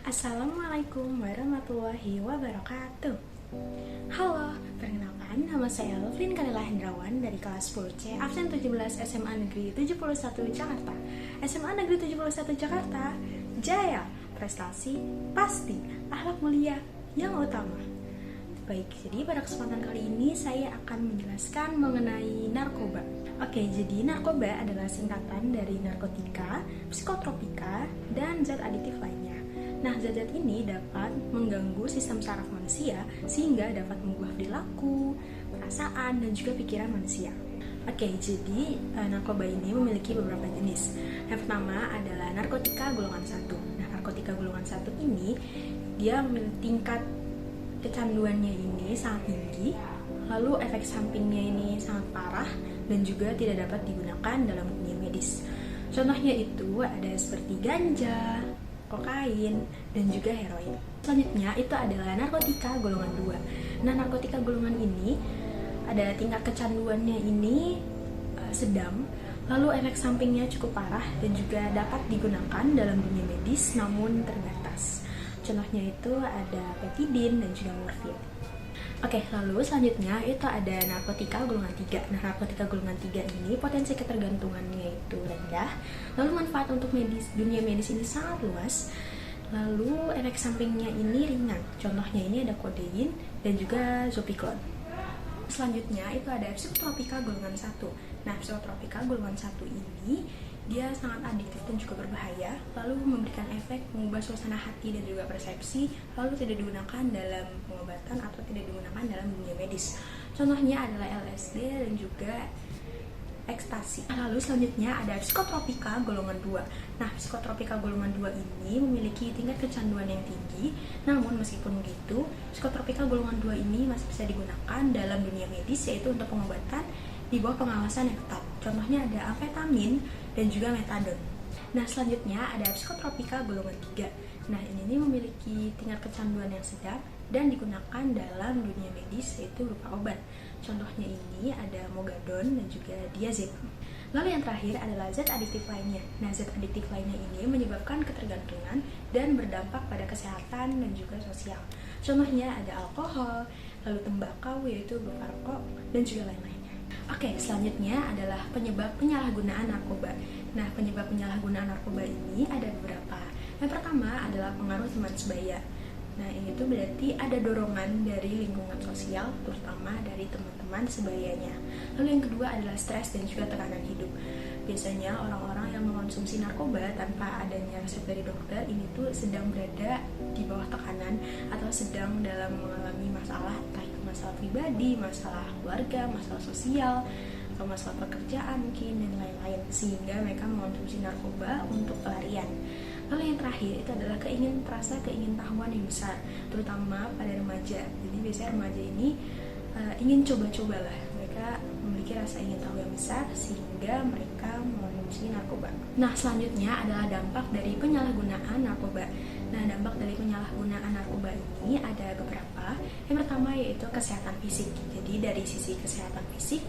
Assalamualaikum warahmatullahi wabarakatuh. Halo, perkenalkan nama saya Lovlin Kanila Hendrawan dari kelas 10C absen 17 SMA Negeri 71 Jakarta. SMA Negeri 71 Jakarta, jaya, prestasi pasti, akhlak mulia yang utama. Baik, jadi pada kesempatan kali ini saya akan menjelaskan mengenai narkoba. Oke, jadi narkoba adalah singkatan dari narkotika, psikotropika, dan zat aditif lainnya. Nah, zat-zat ini dapat mengganggu sistem saraf manusia sehingga dapat mengubah perilaku, perasaan, dan juga pikiran manusia. Oke, jadi narkoba ini memiliki beberapa jenis. Yang pertama adalah narkotika golongan 1. Nah, narkotika golongan 1 ini dia memiliki tingkat kecanduannya ini sangat tinggi, lalu efek sampingnya ini sangat parah dan juga tidak dapat digunakan dalam dunia medis. Contohnya itu ada seperti ganja, kokain, dan juga heroin. Selanjutnya itu adalah narkotika golongan 2. Nah, narkotika golongan ini ada tingkat kecanduannya ini sedang, lalu efek sampingnya cukup parah dan juga dapat digunakan dalam dunia medis namun terbatas. Contohnya itu ada petidin dan juga morfin. Oke, lalu selanjutnya itu ada narkotika golongan 3. Nah, narkotika golongan 3 ini potensi ketergantungannya itu rendah, lalu manfaat untuk dunia medis ini sangat luas, lalu efek sampingnya ini ringan. Contohnya ini ada kodein dan juga zopiklon. Selanjutnya itu ada psikotropika golongan 1. Nah, psikotropika golongan 1 ini dia sangat adiktif dan juga berbahaya, lalu memberikan efek mengubah suasana hati dan juga persepsi, lalu tidak digunakan dalam pengobatan atau tidak digunakan dalam dunia medis. Contohnya adalah LSD dan juga ekstasi. Lalu selanjutnya ada psikotropika golongan 2. Nah, psikotropika golongan 2 ini memiliki tingkat kecanduan yang tinggi, namun meskipun begitu, psikotropika golongan 2 ini masih bisa digunakan dalam dunia medis, yaitu untuk pengobatan di bawah pengawasan yang ketat. Contohnya ada amfetamin dan juga metadon. Nah, selanjutnya ada psikotropika golongan 3. Nah, ini memiliki tingkat kecanduan yang sedang dan digunakan dalam dunia medis, yaitu berupa obat. Contohnya ini ada mogadon dan juga diazepam. Lalu yang terakhir adalah zat adiktif lainnya. Nah, zat adiktif lainnya ini menyebabkan ketergantungan dan berdampak pada kesehatan dan juga sosial. Contohnya ada alkohol, lalu tembakau yaitu berupa rokok, dan juga lain-lainnya. Oke, selanjutnya adalah penyebab penyalahgunaan narkoba. Nah, penyebab penyalahgunaan narkoba ini ada beberapa. Yang pertama adalah pengaruh teman sebaya. Nah, ini tuh berarti ada dorongan dari lingkungan sosial, terutama dari teman-teman sebayanya. Lalu yang kedua adalah stres dan juga tekanan hidup. Biasanya orang-orang yang mengonsumsi narkoba tanpa adanya resep dari dokter ini tuh sedang berada di bawah tekanan atau sedang dalam mengalami masalah, entah itu masalah pribadi, masalah keluarga, masalah sosial, atau masalah pekerjaan mungkin dan lain-lain, sehingga mereka mengonsumsi narkoba untuk pelarian. Lalu yang terakhir itu adalah keingintahuan yang besar, terutama pada remaja. Jadi biasanya remaja ini ingin coba-cobalah, mereka memiliki rasa ingin tahu yang besar sehingga mereka mengonsumsi narkoba. Nah, selanjutnya adalah dampak dari penyalahgunaan narkoba. Nah, dampak dari penyalahgunaan narkoba ini ada beberapa. Yang pertama yaitu kesehatan fisik. Jadi dari sisi kesehatan fisik,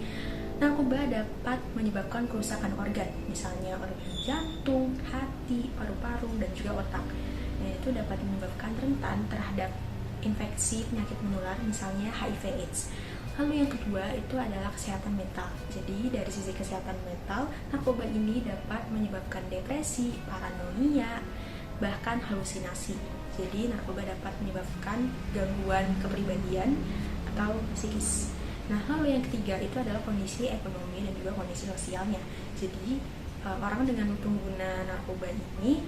narkoba dapat menyebabkan kerusakan organ, misalnya organ jantung, hati, paru-paru, dan juga otak. Nah, itu dapat menyebabkan rentan terhadap infeksi penyakit menular, misalnya HIV/AIDS. Lalu yang kedua itu adalah kesehatan mental. Jadi dari sisi kesehatan mental, narkoba ini dapat menyebabkan depresi, paranoia, bahkan halusinasi. Jadi narkoba dapat menyebabkan gangguan kepribadian atau psikis. Nah, lalu yang ketiga itu adalah kondisi ekonomi dan juga kondisi sosialnya. Jadi orang dengan pengguna narkoba ini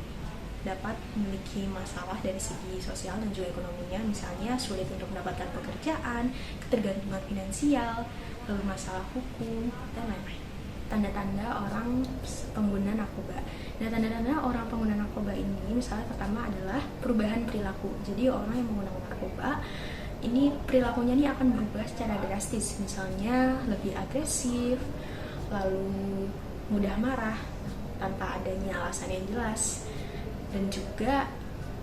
dapat memiliki masalah dari segi sosial dan juga ekonominya, misalnya sulit untuk mendapatkan pekerjaan, ketergantungan finansial, lalu masalah hukum, dan lain-lain. Tanda-tanda orang pengguna narkoba. Nah, tanda-tanda orang pengguna narkoba ini misalnya pertama adalah perubahan perilaku. Jadi orang yang menggunakan narkoba ini perilakunya ini akan berubah secara drastis, misalnya lebih agresif, lalu mudah marah tanpa adanya alasan yang jelas, dan juga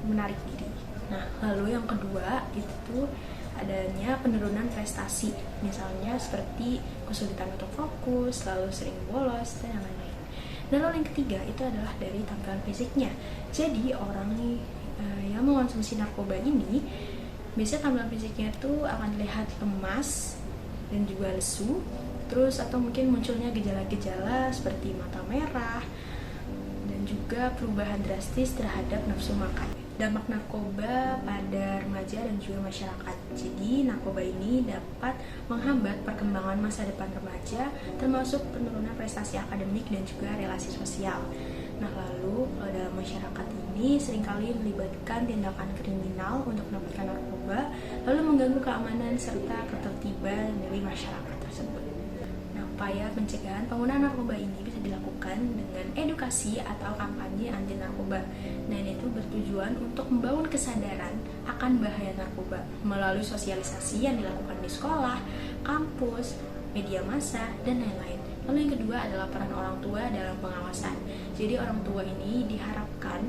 menarik diri. Nah, lalu yang kedua itu adanya penurunan prestasi, misalnya seperti kesulitan untuk fokus, lalu sering bolos, dan lain-lain. Dan lalu yang ketiga itu adalah dari tampilan fisiknya. Jadi orang nih yang mengonsumsi narkoba ini, biasanya tampilan fisiknya tuh akan terlihat lemas dan juga lesu, terus atau mungkin munculnya gejala-gejala seperti mata merah dan juga perubahan drastis terhadap nafsu makan. Dampak narkoba pada remaja dan juga masyarakat. Jadi narkoba ini dapat menghambat perkembangan masa depan remaja, termasuk penurunan prestasi akademik dan juga relasi sosial. Nah, lalu dalam masyarakat ini seringkali melibatkan tindakan kriminal untuk mendapatkan narkoba, lalu mengganggu keamanan serta ketertiban dari masyarakat tersebut. Nah, upaya pencegahan penggunaan narkoba ini bisa dilakukan dengan edukasi atau kampanye anti narkoba. Dan itu bertujuan untuk membangun kesadaran akan bahaya narkoba melalui sosialisasi yang dilakukan di sekolah, kampus, media massa, dan lain-lain. Lalu yang kedua adalah peran orang tua dalam pengawasan. Jadi orang tua ini diharapkan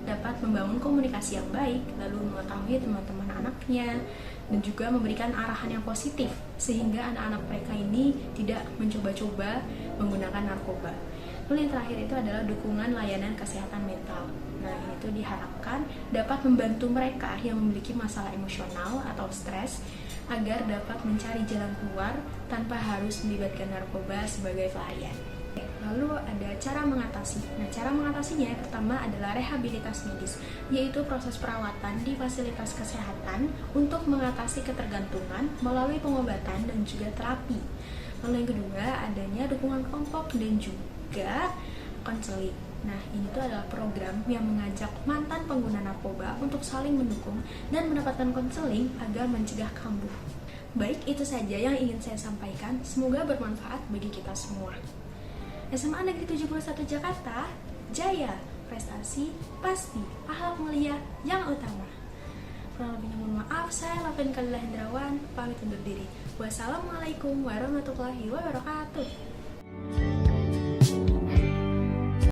dapat membangun komunikasi yang baik, lalu mengetahui teman-teman anaknya, dan juga memberikan arahan yang positif sehingga anak-anak mereka ini tidak mencoba-coba menggunakan narkoba. Lalu yang terakhir itu adalah dukungan layanan kesehatan mental. Nah, itu diharapkan dapat membantu mereka yang memiliki masalah emosional atau stres agar dapat mencari jalan keluar tanpa harus melibatkan narkoba sebagai pelarian. Lalu ada cara mengatasi. Nah, cara mengatasinya yang pertama adalah rehabilitas medis, yaitu proses perawatan di fasilitas kesehatan untuk mengatasi ketergantungan melalui pengobatan dan juga terapi. Lalu yang kedua adanya dukungan kelompok dan juga konseling. Nah, ini tuh adalah program yang mengajak mantan pengguna narkoba untuk saling mendukung dan mendapatkan konseling agar mencegah kambuh. Baik, itu saja yang ingin saya sampaikan. Semoga bermanfaat bagi kita semua. SMA Negeri 71 Jakarta, jaya, prestasi pasti, akhlak mulia yang utama. Kurang lebihnya mohon maaf, saya Laven Kalila Hendrawan, pamit undur diri. Wassalamualaikum warahmatullahi wabarakatuh.